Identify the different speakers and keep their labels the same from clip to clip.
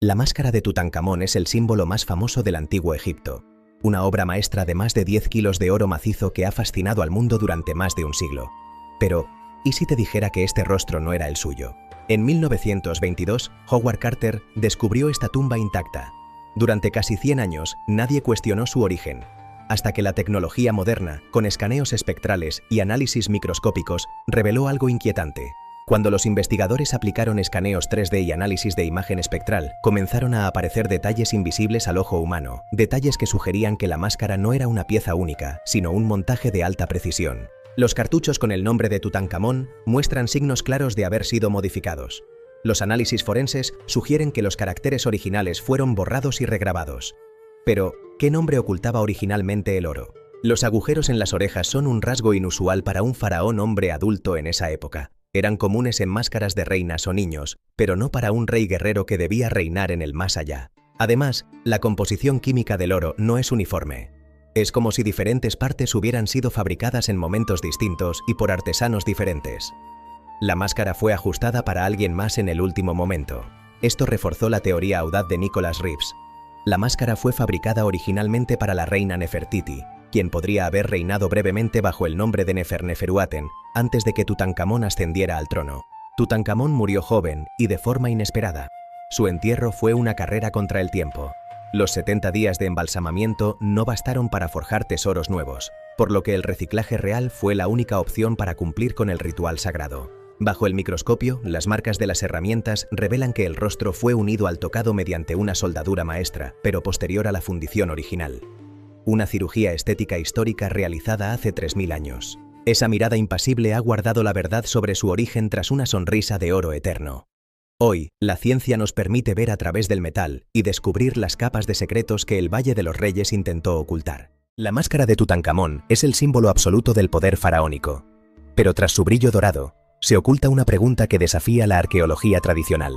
Speaker 1: La máscara de Tutankamón es el símbolo más famoso del antiguo Egipto, una obra maestra de más de 10 kilos de oro macizo que ha fascinado al mundo durante más de un siglo. Pero, ¿y si te dijera que este rostro no era el suyo? En 1922, Howard Carter descubrió esta tumba intacta. Durante casi 100 años, nadie cuestionó su origen, hasta que la tecnología moderna, con escaneos espectrales y análisis microscópicos, reveló algo inquietante. Cuando los investigadores aplicaron escaneos 3D y análisis de imagen espectral, comenzaron a aparecer detalles invisibles al ojo humano, detalles que sugerían que la máscara no era una pieza única, sino un montaje de alta precisión. Los cartuchos con el nombre de Tutankamón muestran signos claros de haber sido modificados. Los análisis forenses sugieren que los caracteres originales fueron borrados y regrabados. Pero, ¿qué nombre ocultaba originalmente el oro? Los agujeros en las orejas son un rasgo inusual para un faraón hombre adulto en esa época. Eran comunes en máscaras de reinas o niños, pero no para un rey guerrero que debía reinar en el más allá. Además, la composición química del oro no es uniforme. Es como si diferentes partes hubieran sido fabricadas en momentos distintos y por artesanos diferentes. La máscara fue ajustada para alguien más en el último momento. Esto reforzó la teoría audaz de Nicholas Reeves. La máscara fue fabricada originalmente para la reina Nefertiti, quien podría haber reinado brevemente bajo el nombre de Neferneferuaten antes de que Tutankamón ascendiera al trono. Tutankamón murió joven y de forma inesperada. Su entierro fue una carrera contra el tiempo. Los 70 días de embalsamamiento no bastaron para forjar tesoros nuevos, por lo que el reciclaje real fue la única opción para cumplir con el ritual sagrado. Bajo el microscopio, las marcas de las herramientas revelan que el rostro fue unido al tocado mediante una soldadura maestra, pero posterior a la fundición original. Una cirugía estética histórica realizada hace 3000 años. Esa mirada impasible ha guardado la verdad sobre su origen tras una sonrisa de oro eterno. Hoy, la ciencia nos permite ver a través del metal y descubrir las capas de secretos que el Valle de los Reyes intentó ocultar. La máscara de Tutankamón es el símbolo absoluto del poder faraónico. Pero tras su brillo dorado, se oculta una pregunta que desafía la arqueología tradicional.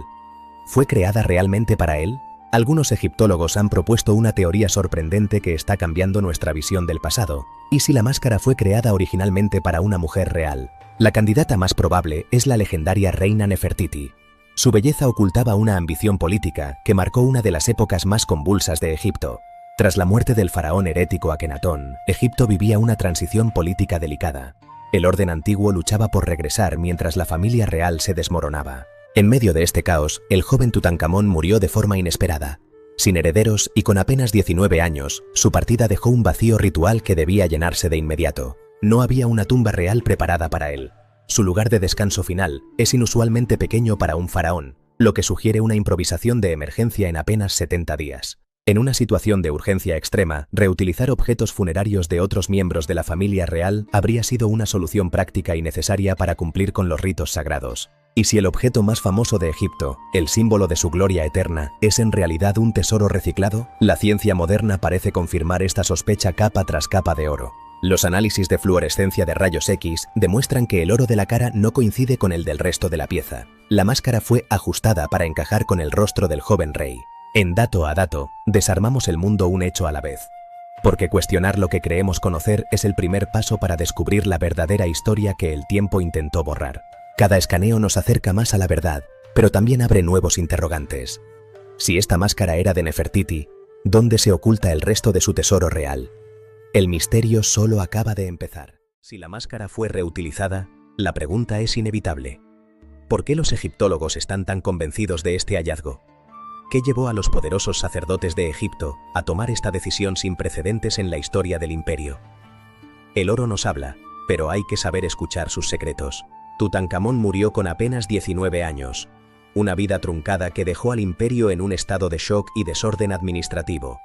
Speaker 1: ¿Fue creada realmente para él? Algunos egiptólogos han propuesto una teoría sorprendente que está cambiando nuestra visión del pasado. ¿Y si la máscara fue creada originalmente para una mujer real? La candidata más probable es la legendaria reina Nefertiti. Su belleza ocultaba una ambición política que marcó una de las épocas más convulsas de Egipto. Tras la muerte del faraón herético Akenatón, Egipto vivía una transición política delicada. El orden antiguo luchaba por regresar mientras la familia real se desmoronaba. En medio de este caos, el joven Tutankamón murió de forma inesperada. Sin herederos y con apenas 19 años, su partida dejó un vacío ritual que debía llenarse de inmediato. No había una tumba real preparada para él. Su lugar de descanso final es inusualmente pequeño para un faraón, lo que sugiere una improvisación de emergencia en apenas 70 días. En una situación de urgencia extrema, reutilizar objetos funerarios de otros miembros de la familia real habría sido una solución práctica y necesaria para cumplir con los ritos sagrados. Y si el objeto más famoso de Egipto, el símbolo de su gloria eterna, es en realidad un tesoro reciclado, la ciencia moderna parece confirmar esta sospecha capa tras capa de oro. Los análisis de fluorescencia de rayos X demuestran que el oro de la cara no coincide con el del resto de la pieza. La máscara fue ajustada para encajar con el rostro del joven rey. En Dato a Dato, desarmamos el mundo un hecho a la vez. Porque cuestionar lo que creemos conocer es el primer paso para descubrir la verdadera historia que el tiempo intentó borrar. Cada escaneo nos acerca más a la verdad, pero también abre nuevos interrogantes. Si esta máscara era de Nefertiti, ¿dónde se oculta el resto de su tesoro real? El misterio solo acaba de empezar. Si la máscara fue reutilizada, la pregunta es inevitable. ¿Por qué los egiptólogos están tan convencidos de este hallazgo? ¿Qué llevó a los poderosos sacerdotes de Egipto a tomar esta decisión sin precedentes en la historia del imperio? El oro nos habla, pero hay que saber escuchar sus secretos. Tutankamón murió con apenas 19 años, una vida truncada que dejó al imperio en un estado de shock y desorden administrativo.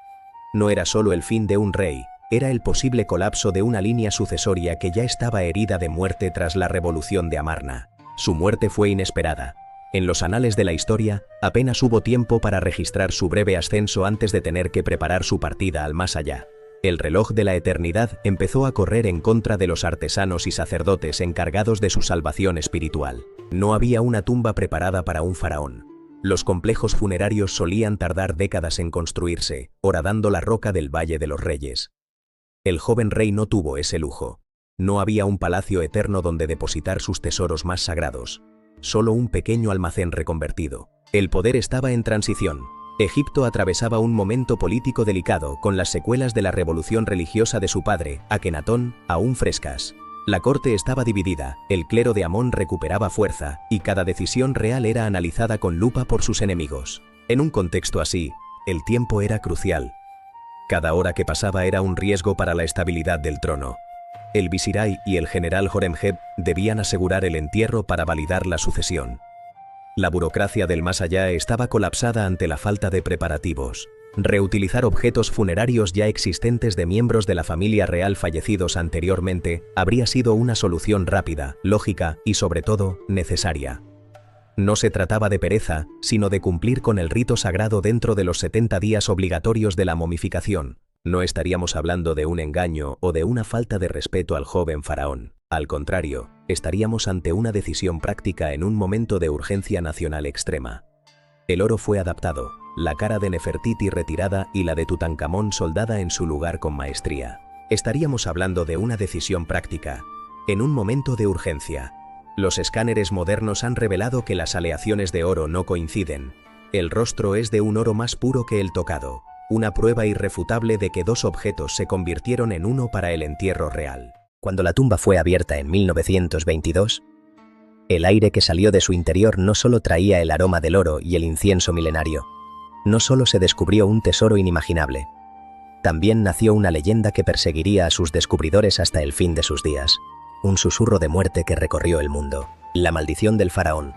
Speaker 1: No era solo el fin de un rey, era el posible colapso de una línea sucesoria que ya estaba herida de muerte tras la revolución de Amarna. Su muerte fue inesperada. En los anales de la historia, apenas hubo tiempo para registrar su breve ascenso antes de tener que preparar su partida al más allá. El reloj de la eternidad empezó a correr en contra de los artesanos y sacerdotes encargados de su salvación espiritual. No había una tumba preparada para un faraón. Los complejos funerarios solían tardar décadas en construirse, horadando la roca del Valle de los Reyes. El joven rey no tuvo ese lujo. No había un palacio eterno donde depositar sus tesoros más sagrados. Solo un pequeño almacén reconvertido. El poder estaba en transición. Egipto atravesaba un momento político delicado con las secuelas de la revolución religiosa de su padre, Akenatón, aún frescas. La corte estaba dividida, el clero de Amón recuperaba fuerza, y cada decisión real era analizada con lupa por sus enemigos. En un contexto así, el tiempo era crucial. Cada hora que pasaba era un riesgo para la estabilidad del trono. El visirey y el general Horemheb debían asegurar el entierro para validar la sucesión. La burocracia del más allá estaba colapsada ante la falta de preparativos. Reutilizar objetos funerarios ya existentes de miembros de la familia real fallecidos anteriormente habría sido una solución rápida, lógica y sobre todo, necesaria. No se trataba de pereza, sino de cumplir con el rito sagrado dentro de los 70 días obligatorios de la momificación. No estaríamos hablando de un engaño o de una falta de respeto al joven faraón. Al contrario, estaríamos ante una decisión práctica en un momento de urgencia nacional extrema. El oro fue adaptado, la cara de Nefertiti retirada y la de Tutankamón soldada en su lugar con maestría. Estaríamos hablando de una decisión práctica, en un momento de urgencia. Los escáneres modernos han revelado que las aleaciones de oro no coinciden. El rostro es de un oro más puro que el tocado, una prueba irrefutable de que dos objetos se convirtieron en uno para el entierro real. Cuando la tumba fue abierta en 1922, el aire que salió de su interior no solo traía el aroma del oro y el incienso milenario. No solo se descubrió un tesoro inimaginable, también nació una leyenda que perseguiría a sus descubridores hasta el fin de sus días. Un susurro de muerte que recorrió el mundo. La maldición del faraón.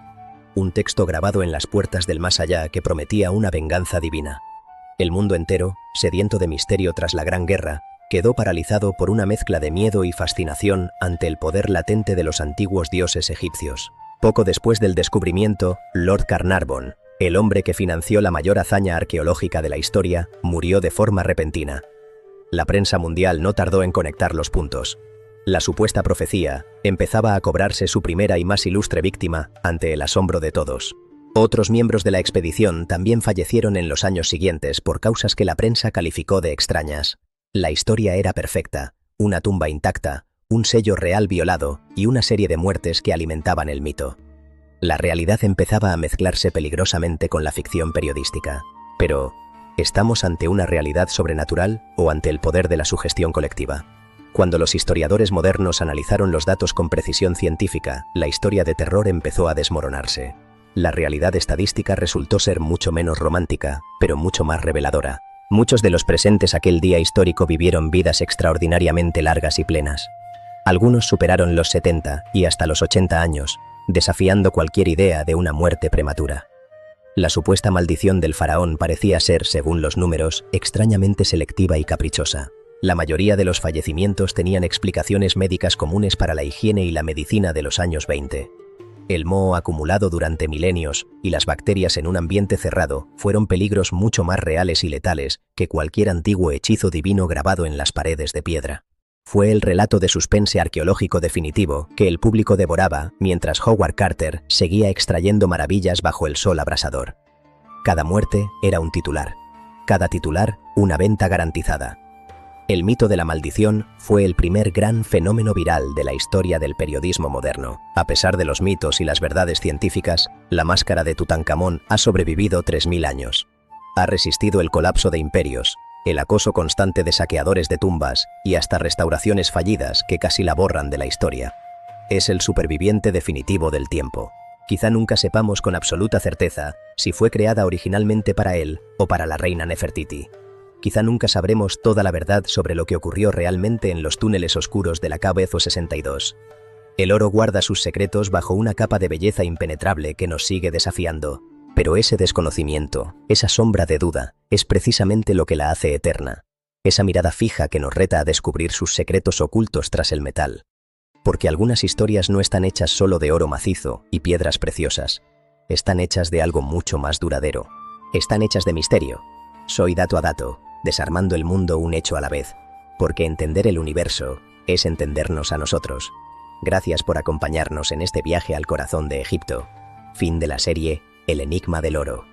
Speaker 1: Un texto grabado en las puertas del más allá que prometía una venganza divina. El mundo entero, sediento de misterio tras la Gran Guerra, quedó paralizado por una mezcla de miedo y fascinación ante el poder latente de los antiguos dioses egipcios. Poco después del descubrimiento, Lord Carnarvon, el hombre que financió la mayor hazaña arqueológica de la historia, murió de forma repentina. La prensa mundial no tardó en conectar los puntos. La supuesta profecía empezaba a cobrarse su primera y más ilustre víctima ante el asombro de todos. Otros miembros de la expedición también fallecieron en los años siguientes por causas que la prensa calificó de extrañas. La historia era perfecta, una tumba intacta, un sello real violado y una serie de muertes que alimentaban el mito. La realidad empezaba a mezclarse peligrosamente con la ficción periodística. Pero, ¿estamos ante una realidad sobrenatural o ante el poder de la sugestión colectiva? Cuando los historiadores modernos analizaron los datos con precisión científica, la historia de terror empezó a desmoronarse. La realidad estadística resultó ser mucho menos romántica, pero mucho más reveladora. Muchos de los presentes aquel día histórico vivieron vidas extraordinariamente largas y plenas. Algunos superaron los 70 y hasta los 80 años, desafiando cualquier idea de una muerte prematura. La supuesta maldición del faraón parecía ser, según los números, extrañamente selectiva y caprichosa. La mayoría de los fallecimientos tenían explicaciones médicas comunes para la higiene y la medicina de los años 20. El moho acumulado durante milenios y las bacterias en un ambiente cerrado fueron peligros mucho más reales y letales que cualquier antiguo hechizo divino grabado en las paredes de piedra. Fue el relato de suspense arqueológico definitivo que el público devoraba mientras Howard Carter seguía extrayendo maravillas bajo el sol abrasador. Cada muerte era un titular. Cada titular, una venta garantizada. El mito de la maldición fue el primer gran fenómeno viral de la historia del periodismo moderno. A pesar de los mitos y las verdades científicas, la máscara de Tutankamón ha sobrevivido 3000 años. Ha resistido el colapso de imperios, el acoso constante de saqueadores de tumbas y hasta restauraciones fallidas que casi la borran de la historia. Es el superviviente definitivo del tiempo. Quizá nunca sepamos con absoluta certeza si fue creada originalmente para él o para la reina Nefertiti. Quizá nunca sabremos toda la verdad sobre lo que ocurrió realmente en los túneles oscuros de la Cave 62. El oro guarda sus secretos bajo una capa de belleza impenetrable que nos sigue desafiando. Pero ese desconocimiento, esa sombra de duda, es precisamente lo que la hace eterna. Esa mirada fija que nos reta a descubrir sus secretos ocultos tras el metal. Porque algunas historias no están hechas solo de oro macizo y piedras preciosas. Están hechas de algo mucho más duradero. Están hechas de misterio. Soy dato a dato, desarmando el mundo un hecho a la vez. Porque entender el universo es entendernos a nosotros. Gracias por acompañarnos en este viaje al corazón de Egipto. Fin de la serie El Enigma del Oro.